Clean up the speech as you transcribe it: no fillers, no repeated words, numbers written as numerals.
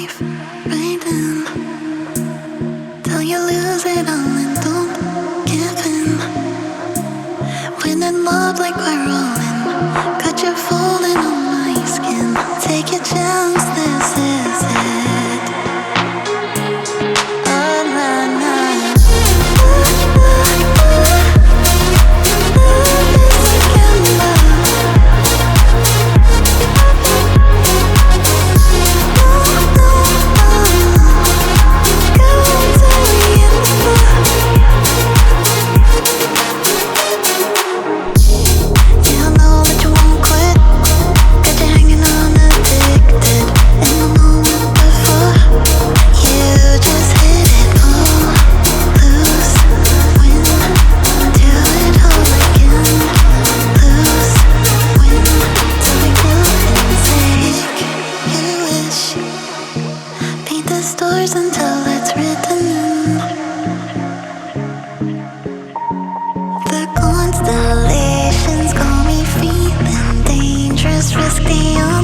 life right in till you lose it all and don't give in. When in love like we're rolling, got you falling on my skin. Take your chance, this is it. Oh, nah, nah. Stars until it's written in the constellations. Got me feeling dangerous, risky.